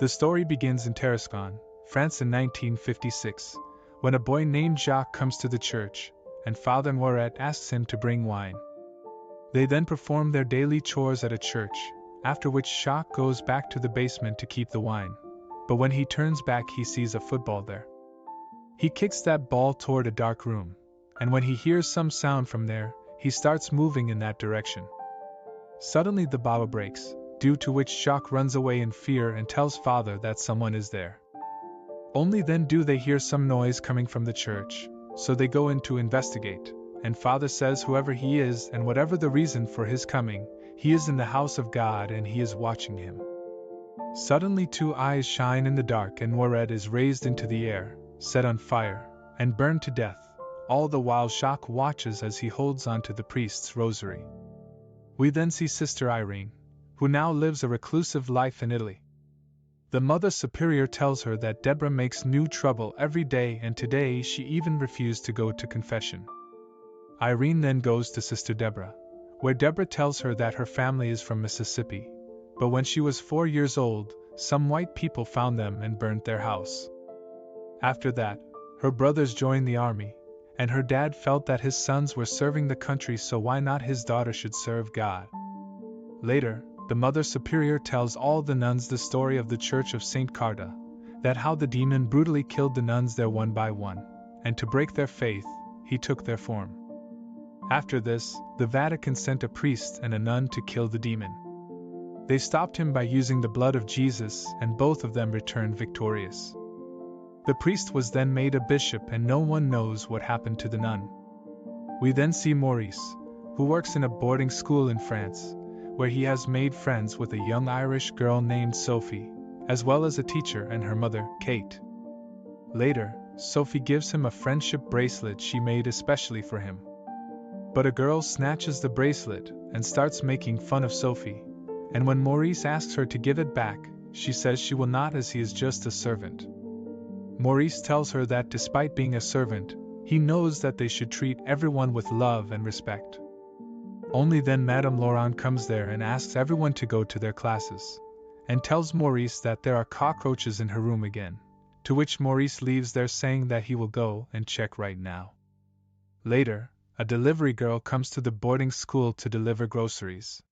The story begins in Tarascon, France in 1956, when a boy named Jacques comes to the church, and Father Moret asks him to bring wine. They then perform their daily chores at a church, after which Jacques goes back to the basement to keep the wine, but when he turns back he sees a football there. He kicks that ball toward a dark room, and when he hears some sound from there, he starts moving in that direction. Suddenly the bottle breaks, due to which Jacques runs away in fear and tells Father that someone is there. Only then do they hear some noise coming from the church, so they go in to investigate, and Father says whoever he is and whatever the reason for his coming, he is in the house of God and he is watching him. Suddenly 2 eyes shine in the dark and Moret is raised into the air, set on fire, and burned to death, all the while Jacques watches as he holds onto the priest's rosary. We then see Sister Irene, who now lives a reclusive life in Italy. The Mother Superior tells her that Deborah makes new trouble every day and today she even refused to go to confession. Irene then goes to Sister Deborah, where Deborah tells her that her family is from Mississippi, but when she was 4 years old, some white people found them and burnt their house. After that, her brothers joined the army, and her dad felt that his sons were serving the country, so why not his daughter should serve God. Later, the Mother Superior tells all the nuns the story of the Church of St. Carta, that how the demon brutally killed the nuns there one by one, and to break their faith, he took their form. After this, the Vatican sent a priest and a nun to kill the demon. They stopped him by using the blood of Jesus, and both of them returned victorious. The priest was then made a bishop and no one knows what happened to the nun. We then see Maurice, who works in a boarding school in France, where he has made friends with a young Irish girl named Sophie, as well as a teacher and her mother, Kate. Later, Sophie gives him a friendship bracelet she made especially for him. But a girl snatches the bracelet and starts making fun of Sophie, and when Maurice asks her to give it back, she says she will not as he is just a servant. Maurice tells her that despite being a servant, he knows that they should treat everyone with love and respect. Only then Madame Laurent comes there and asks everyone to go to their classes, and tells Maurice that there are cockroaches in her room again, to which Maurice leaves there saying that he will go and check right now. Later, a delivery girl comes to the boarding school to deliver groceries.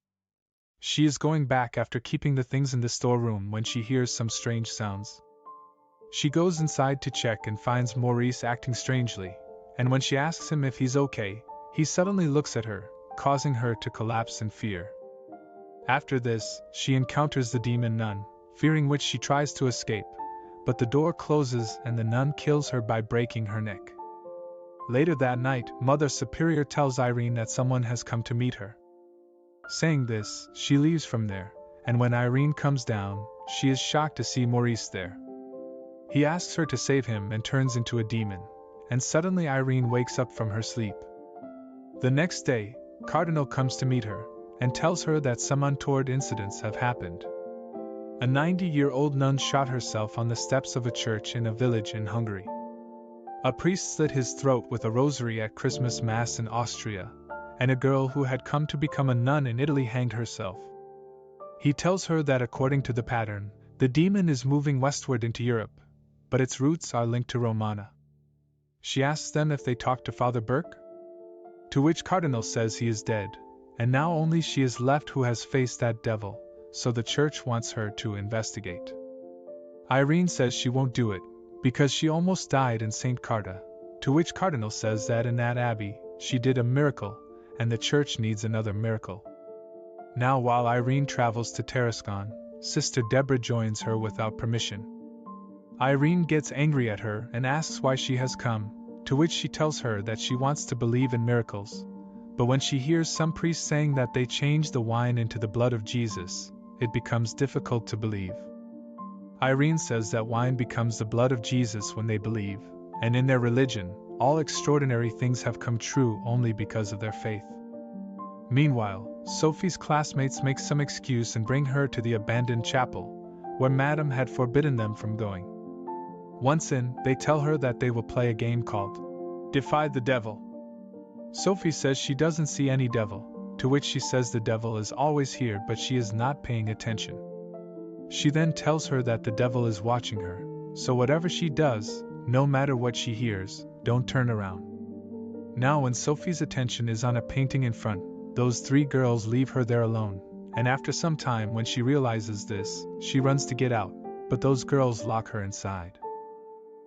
She is going back after keeping the things in the storeroom when she hears some strange sounds. She goes inside to check and finds Maurice acting strangely, and when she asks him if he's okay, he suddenly looks at her, causing her to collapse in fear. After this, she encounters the demon nun, fearing which she tries to escape, but the door closes and the nun kills her by breaking her neck. Later that night, Mother Superior tells Irene that someone has come to meet her. Saying this, she leaves from there, and when Irene comes down, she is shocked to see Maurice there. He asks her to save him and turns into a demon, and suddenly Irene wakes up from her sleep. The next day, Cardinal comes to meet her, and tells her that some untoward incidents have happened. A 90-year-old nun shot herself on the steps of a church in a village in Hungary. A priest slit his throat with a rosary at Christmas Mass in Austria, and a girl who had come to become a nun in Italy hanged herself. He tells her that according to the pattern, the demon is moving westward into Europe, but its roots are linked to Romana. She asks them if they talked to Father Burke, to which Cardinal says he is dead, and now only she is left who has faced that devil, so the church wants her to investigate. Irene says she won't do it, because she almost died in St. Carta, to which Cardinal says that in that abbey, she did a miracle, and the church needs another miracle. Now while Irene travels to Tarascon, Sister Deborah joins her without permission. Irene gets angry at her and asks why she has come, to which she tells her that she wants to believe in miracles, but when she hears some priest saying that they changed the wine into the blood of Jesus, it becomes difficult to believe. Irene says that wine becomes the blood of Jesus when they believe, and in their religion, all extraordinary things have come true only because of their faith. Meanwhile, Sophie's classmates make some excuse and bring her to the abandoned chapel, where Madame had forbidden them from going. Once in, they tell her that they will play a game called Defy the Devil. Sophie says she doesn't see any devil, to which she says the devil is always here but she is not paying attention. She then tells her that the devil is watching her, so whatever she does, no matter what she hears, don't turn around. Now when Sophie's attention is on a painting in front, those three girls leave her there alone, and after some time when she realizes this, she runs to get out, but those girls lock her inside.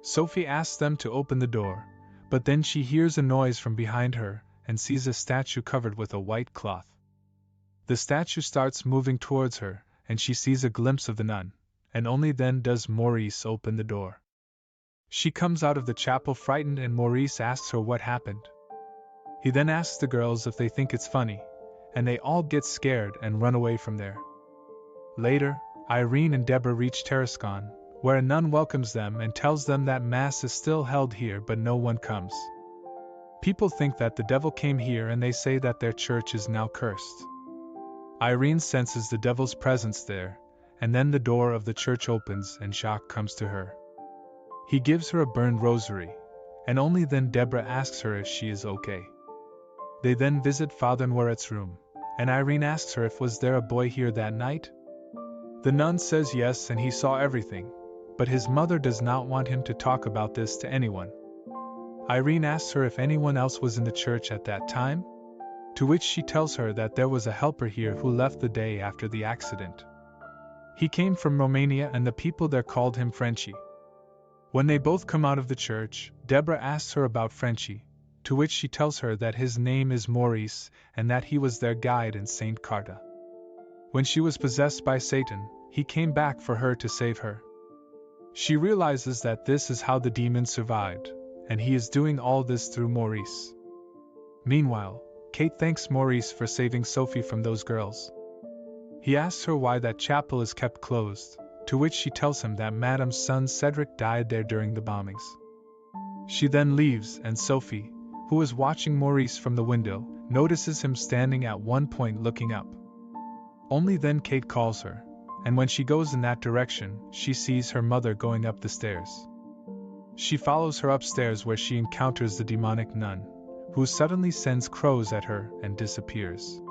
Sophie asks them to open the door, but then she hears a noise from behind her and sees a statue covered with a white cloth. The statue starts moving towards her, and she sees a glimpse of the nun, and only then does Maurice open the door. She comes out of the chapel frightened and Maurice asks her what happened. He then asks the girls if they think it's funny, and they all get scared and run away from there. Later, Irene and Deborah reach Tarascon, where a nun welcomes them and tells them that Mass is still held here but no one comes. People think that the devil came here and they say that their church is now cursed. Irene senses the devil's presence there, and then the door of the church opens and Jacques comes to her. He gives her a burned rosary, and only then Deborah asks her if she is okay. They then visit Father Noiret's room, and Irene asks her if was there a boy here that night. The nun says yes and he saw everything, but his mother does not want him to talk about this to anyone. Irene asks her if anyone else was in the church at that time, to which she tells her that there was a helper here who left the day after the accident. He came from Romania and the people there called him Frenchy. When they both come out of the church, Deborah asks her about Frenchy, to which she tells her that his name is Maurice and that he was their guide in Saint Carta. When she was possessed by Satan, he came back for her to save her. She realizes that this is how the demon survived, and he is doing all this through Maurice. Meanwhile, Kate thanks Maurice for saving Sophie from those girls. He asks her why that chapel is kept closed, to which she tells him that Madame's son Cedric died there during the bombings. She then leaves and Sophie, who is watching Maurice from the window, notices him standing at one point looking up. Only then Kate calls her, and when she goes in that direction, she sees her mother going up the stairs. She follows her upstairs where she encounters the demonic nun, who suddenly sends crows at her and disappears.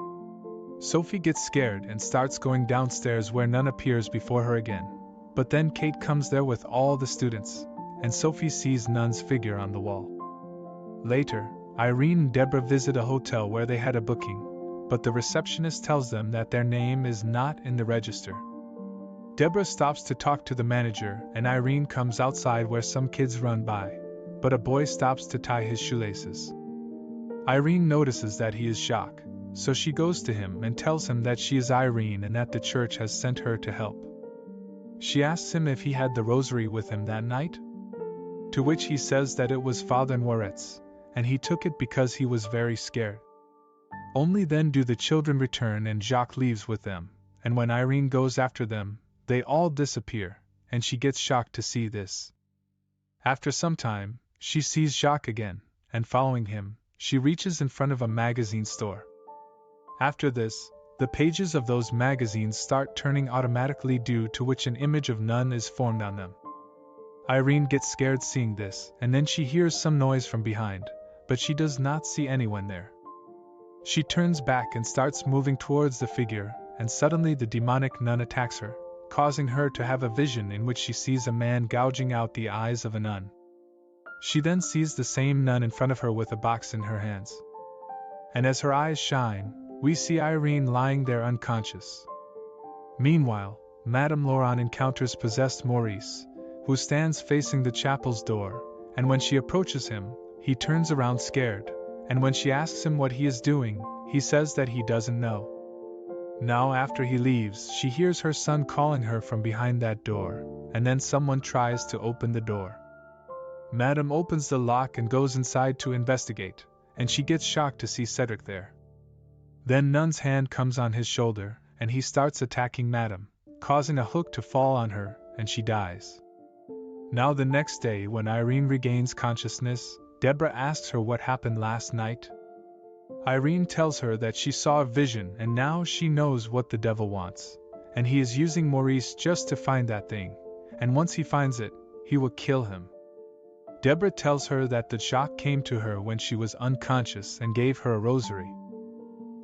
Sophie gets scared and starts going downstairs where none appears before her again, but then Kate comes there with all the students, and Sophie sees Nun's figure on the wall. Later, Irene and Deborah visit a hotel where they had a booking, but the receptionist tells them that their name is not in the register. Deborah stops to talk to the manager and Irene comes outside where some kids run by, but a boy stops to tie his shoelaces. Irene notices that he is Jacques, so she goes to him and tells him that she is Irene and that the church has sent her to help. She asks him if he had the rosary with him that night, to which he says that it was Father Noiret's, and he took it because he was very scared. Only then do the children return and Jacques leaves with them, and when Irene goes after them, they all disappear, and she gets shocked to see this. After some time, she sees Jacques again, and following him, she reaches in front of a magazine store. After this, the pages of those magazines start turning automatically, due to which an image of Nun is formed on them. Irene gets scared seeing this, and then she hears some noise from behind, but she does not see anyone there. She turns back and starts moving towards the figure, and suddenly the demonic nun attacks her, causing her to have a vision in which she sees a man gouging out the eyes of a nun. She then sees the same nun in front of her with a box in her hands. And as her eyes shine, we see Irene lying there unconscious. Meanwhile, Madame Laurent encounters possessed Maurice, who stands facing the chapel's door, and when she approaches him, he turns around scared, and when she asks him what he is doing, he says that he doesn't know. Now after he leaves, she hears her son calling her from behind that door, and then someone tries to open the door. Madame opens the lock and goes inside to investigate, and she gets shocked to see Cedric there. Then Nun's hand comes on his shoulder, and he starts attacking Madame, causing a hook to fall on her, and she dies. Now the next day, when Irene regains consciousness, Deborah asks her what happened last night. Irene tells her that she saw a vision and now she knows what the devil wants, and he is using Maurice just to find that thing, and once he finds it, he will kill him. Deborah tells her that the Jacques came to her when she was unconscious and gave her a rosary.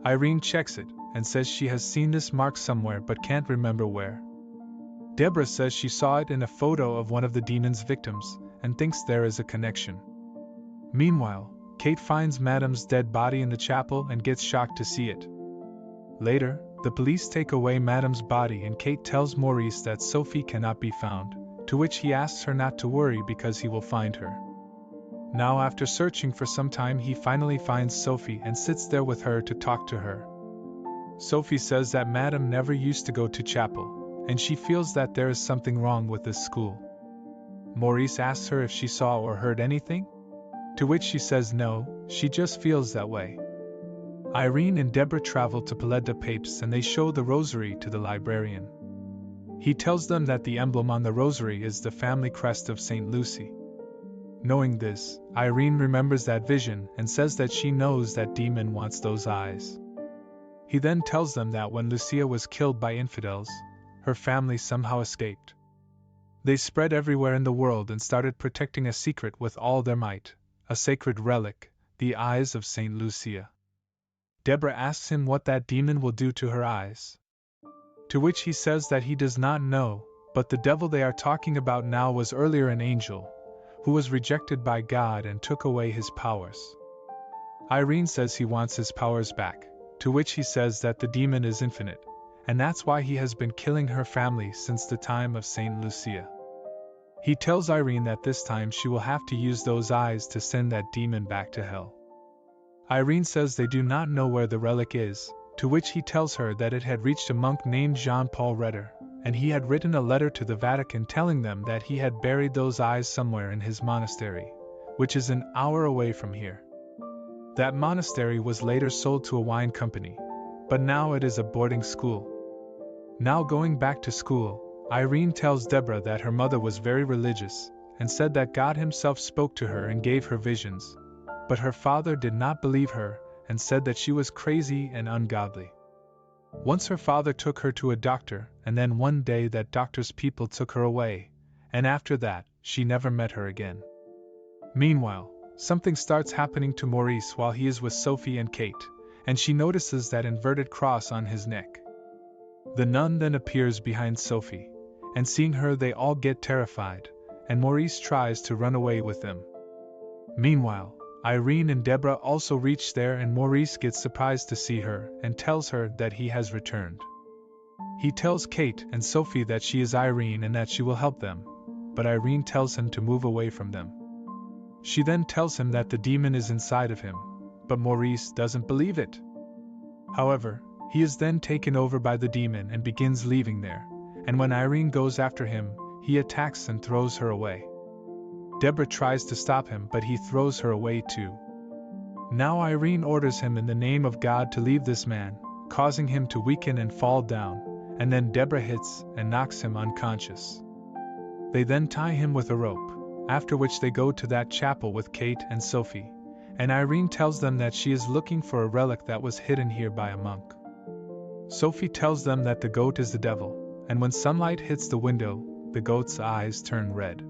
Irene checks it and says she has seen this mark somewhere but can't remember where. Deborah says she saw it in a photo of one of the demon's victims, and thinks there is a connection. Meanwhile, Kate finds Madame's dead body in the chapel and gets shocked to see it. Later, the police take away Madame's body and Kate tells Maurice that Sophie cannot be found, to which he asks her not to worry because he will find her. Now after searching for some time he finally finds Sophie and sits there with her to talk to her. Sophie says that Madame never used to go to chapel, and she feels that there is something wrong with this school. Maurice asks her if she saw or heard anything, to which she says no, she just feels that way. Irene and Deborah travel to Palais de Papes and they show the rosary to the librarian. He tells them that the emblem on the rosary is the family crest of St. Lucy. Knowing this, Irene remembers that vision and says that she knows that demon wants those eyes. He then tells them that when Lucia was killed by infidels, her family somehow escaped. They spread everywhere in the world and started protecting a secret with all their might, a sacred relic, the eyes of St. Lucia. Deborah asks him what that demon will do to her eyes. To which he says that he does not know, but the devil they are talking about now was earlier an angel, who was rejected by God and took away his powers. Irene says he wants his powers back, to which he says that the demon is infinite, and that's why he has been killing her family since the time of St. Lucia. He tells Irene that this time she will have to use those eyes to send that demon back to hell. Irene says they do not know where the relic is, to which he tells her that it had reached a monk named Jean-Paul Ritter, and he had written a letter to the Vatican telling them that he had buried those eyes somewhere in his monastery, which is an hour away from here. That monastery was later sold to a wine company, but now it is a boarding school. Now going back to school, Irene tells Deborah that her mother was very religious, and said that God himself spoke to her and gave her visions, but her father did not believe her, and said that she was crazy and ungodly. Once her father took her to a doctor, and then one day that doctor's people took her away, and after that, she never met her again. Meanwhile, something starts happening to Maurice while he is with Sophie and Kate, and she notices that inverted cross on his neck. The nun then appears behind Sophie, and seeing her they all get terrified, and Maurice tries to run away with them. Meanwhile, Irene and Deborah also reach there and Maurice gets surprised to see her and tells her that he has returned. He tells Kate and Sophie that she is Irene and that she will help them, but Irene tells him to move away from them. She then tells him that the demon is inside of him, but Maurice doesn't believe it. However, he is then taken over by the demon and begins leaving there, and when Irene goes after him, he attacks and throws her away. Deborah tries to stop him, but he throws her away too. Now Irene orders him in the name of God to leave this man, causing him to weaken and fall down, and then Deborah hits and knocks him unconscious. They then tie him with a rope, after which they go to that chapel with Kate and Sophie, and Irene tells them that she is looking for a relic that was hidden here by a monk. Sophie tells them that the goat is the devil, and when sunlight hits the window, the goat's eyes turn red.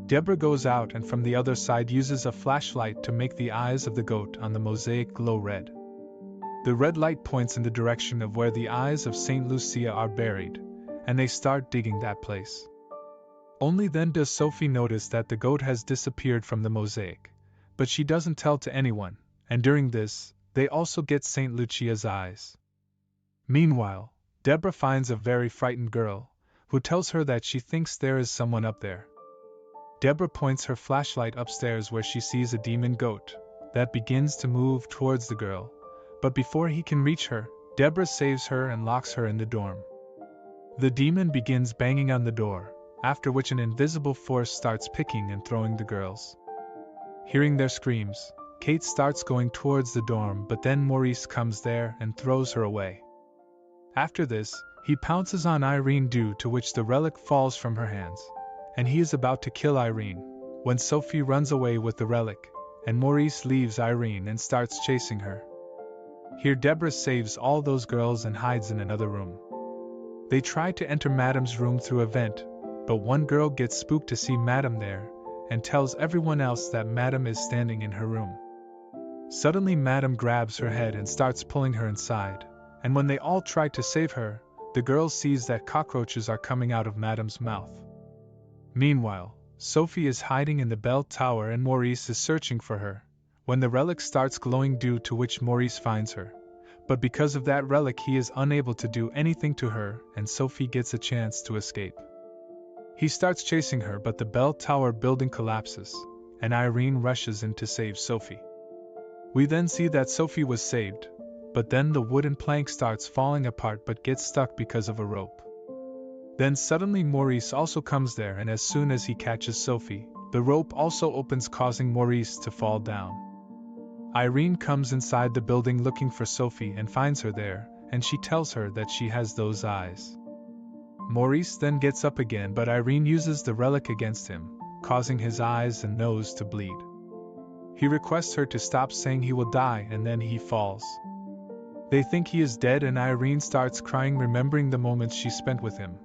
Deborah goes out and from the other side uses a flashlight to make the eyes of the goat on the mosaic glow red. The red light points in the direction of where the eyes of St. Lucia are buried, and they start digging that place. Only then does Sophie notice that the goat has disappeared from the mosaic, but she doesn't tell to anyone, and during this, they also get St. Lucia's eyes. Meanwhile, Deborah finds a very frightened girl, who tells her that she thinks there is someone up there. Deborah points her flashlight upstairs where she sees a demon goat that begins to move towards the girl, but before he can reach her, Deborah saves her and locks her in the dorm. The demon begins banging on the door, after which an invisible force starts picking and throwing the girls. Hearing their screams, Kate starts going towards the dorm, but then Maurice comes there and throws her away. After this, he pounces on Irene, due to which the relic falls from her hands, and he is about to kill Irene, when Sophie runs away with the relic, and Maurice leaves Irene and starts chasing her. Here Deborah saves all those girls and hides in another room. They try to enter Madame's room through a vent, but one girl gets spooked to see Madame there, and tells everyone else that Madame is standing in her room. Suddenly Madame grabs her head and starts pulling her inside, and when they all try to save her, the girl sees that cockroaches are coming out of Madame's mouth. Meanwhile, Sophie is hiding in the bell tower and Maurice is searching for her, when the relic starts glowing, due to which Maurice finds her. But because of that relic he is unable to do anything to her and Sophie gets a chance to escape. He starts chasing her, but the bell tower building collapses, and Irene rushes in to save Sophie. We then see that Sophie was saved, but then the wooden plank starts falling apart but gets stuck because of a rope. Then suddenly Maurice also comes there, and as soon as he catches Sophie, the rope also opens, causing Maurice to fall down. Irene comes inside the building looking for Sophie and finds her there, and she tells her that she has those eyes. Maurice then gets up again, but Irene uses the relic against him, causing his eyes and nose to bleed. He requests her to stop, saying he will die, and then he falls. They think he is dead and Irene starts crying, remembering the moments she spent with him.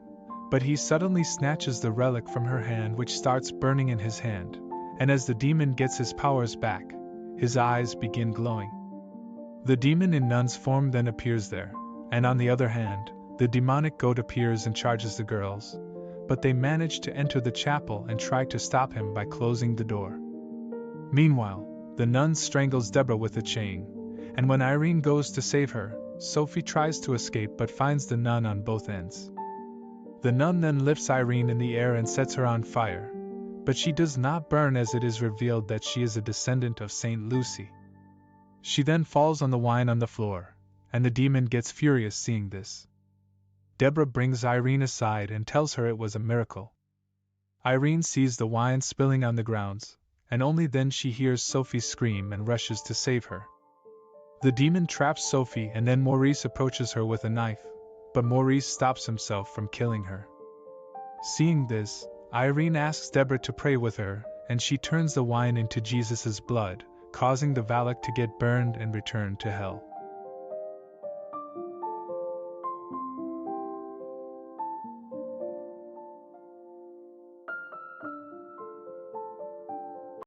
But he suddenly snatches the relic from her hand, which starts burning in his hand, and as the demon gets his powers back, his eyes begin glowing. The demon in nun's form then appears there, and on the other hand, the demonic goat appears and charges the girls, but they manage to enter the chapel and try to stop him by closing the door. Meanwhile, the nun strangles Deborah with a chain, and when Irene goes to save her, Sophie tries to escape but finds the nun on both ends. The nun then lifts Irene in the air and sets her on fire, but she does not burn, as it is revealed that she is a descendant of Saint Lucy. She then falls on the wine on the floor, and the demon gets furious seeing this. Deborah brings Irene aside and tells her it was a miracle. Irene sees the wine spilling on the grounds, and only then she hears Sophie scream and rushes to save her. The demon traps Sophie, and then Maurice approaches her with a knife, but Maurice stops himself from killing her. Seeing this, Irene asks Deborah to pray with her, and she turns the wine into Jesus' blood, causing the Valak to get burned and return to hell.